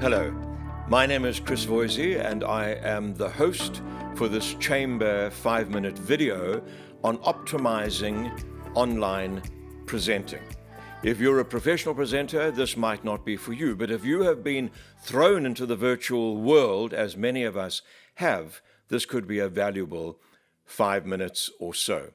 Hello, my name is Chris Voysey and I am the host for this Chamber 5-minute video on optimizing online presenting. If you're a professional presenter, this might not be for you, but if you have been thrown into the virtual world, as many of us have, this could be a valuable 5 minutes or so.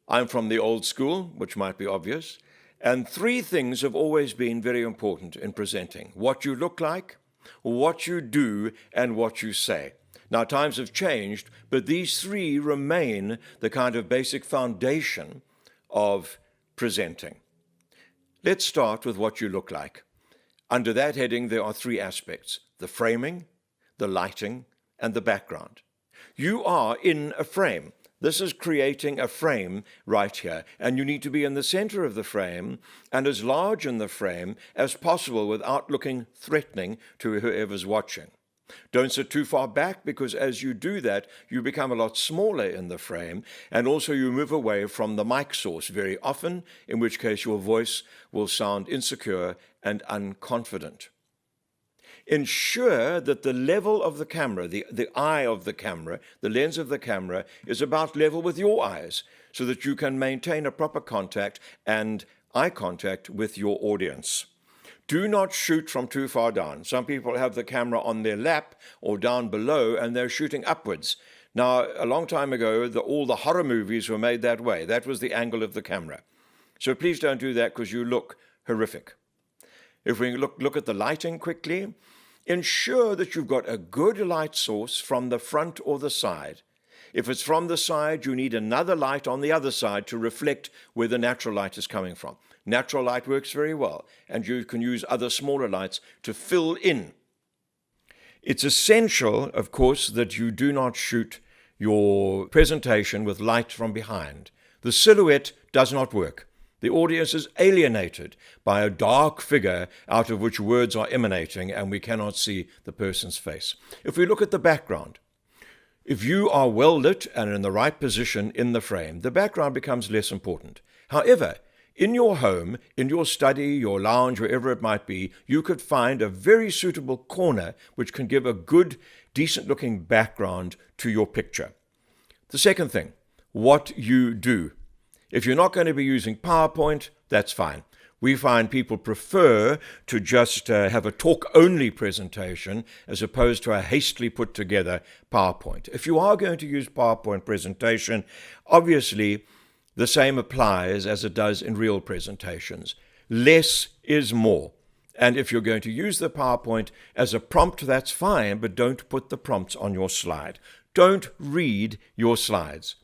I'm from the old school, which might be obvious, and 3 things have always been very important in presenting: what you look like, what you do, and what you say. Now, times have changed, but these 3 remain the kind of basic foundation of presenting. Let's start with what you look like. Under that heading, there are 3 aspects: the framing, the lighting, and the background. You are in a frame. This is creating a frame right here, and you need to be in the center of the frame and as large in the frame as possible without looking threatening to whoever's watching. Don't sit too far back, because as you do that, you become a lot smaller in the frame, and also you move away from the mic source very often, in which case your voice will sound insecure and unconfident. Ensure that the level of the camera, the eye of the camera, the lens of the camera, is about level with your eyes, so that you can maintain a proper contact and eye contact with your audience. Do not shoot from too far down. Some people have the camera on their lap or down below, and they're shooting upwards. Now, a long time ago, all the horror movies were made that way. That was the angle of the camera. So please don't do that, because you look horrific. If we look at the lighting quickly, ensure that you've got a good light source from the front or the side. If it's from the side, you need another light on the other side to reflect where the natural light is coming from. Natural light works very well, and you can use other smaller lights to fill in. It's essential, of course, that you do not shoot your presentation with light from behind. The silhouette does not work. The audience is alienated by a dark figure out of which words are emanating, and we cannot see the person's face. If we look at the background, if you are well lit and in the right position in the frame, the background becomes less important. However, in your home, in your study, your lounge, wherever it might be, you could find a very suitable corner which can give a good, decent-looking background to your picture. The second thing, what you do. If you're not going to be using PowerPoint, that's fine. We find people prefer to just have a talk-only presentation as opposed to a hastily put-together PowerPoint. If you are going to use PowerPoint presentation, obviously the same applies as it does in real presentations. Less is more. And if you're going to use the PowerPoint as a prompt, that's fine, but don't put the prompts on your slide. Don't read your slides.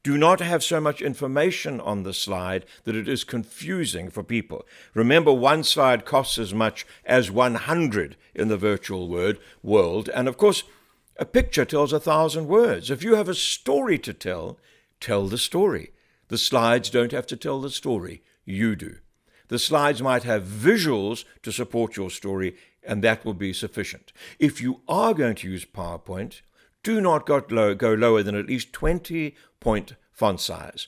Do not have so much information on the slide that it is confusing for people. Remember, one slide costs as much as 100 in the virtual world. And of course, a picture tells 1,000 words. If you have a story to tell, tell the story. The slides don't have to tell the story. You do. The slides might have visuals to support your story, and that will be sufficient. If you are going to use PowerPoint, do not go lower than at least 20-point font size,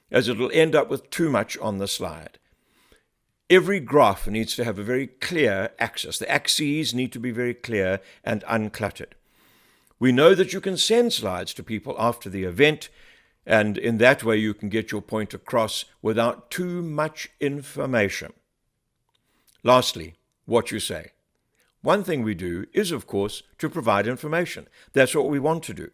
as it will end up with too much on the slide. Every graph needs to have a very clear axis. The axes need to be very clear and uncluttered. We know that you can send slides to people after the event, and in that way you can get your point across without too much information. Lastly, what you say. One thing we do is, of course, to provide information. That's what we want to do.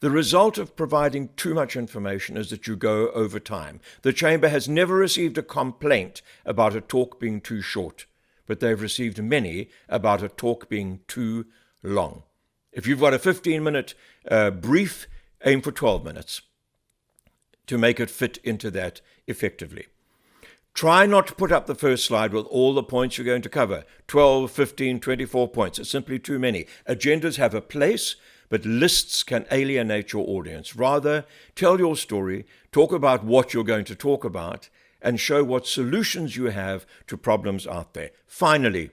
The result of providing too much information is that you go over time. The Chamber has never received a complaint about a talk being too short, but they've received many about a talk being too long. If you've got a 15-minute brief, aim for 12 minutes to make it fit into that effectively. Try not to put up the first slide with all the points you're going to cover. 12, 15, 24 points. It's simply too many. Agendas have a place, but lists can alienate your audience. Rather, tell your story, talk about what you're going to talk about, and show what solutions you have to problems out there. Finally,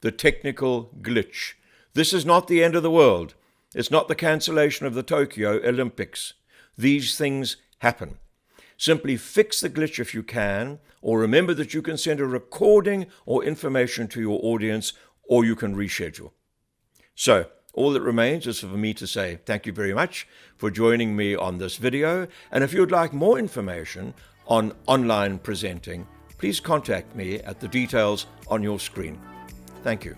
the technical glitch. This is not the end of the world. It's not the cancellation of the Tokyo Olympics. These things happen. Simply fix the glitch if you can, or remember that you can send a recording or information to your audience or you can reschedule. So all that remains is for me to say thank you very much for joining me on this video. And if you'd like more information on online presenting, please contact me at the details on your screen. Thank you.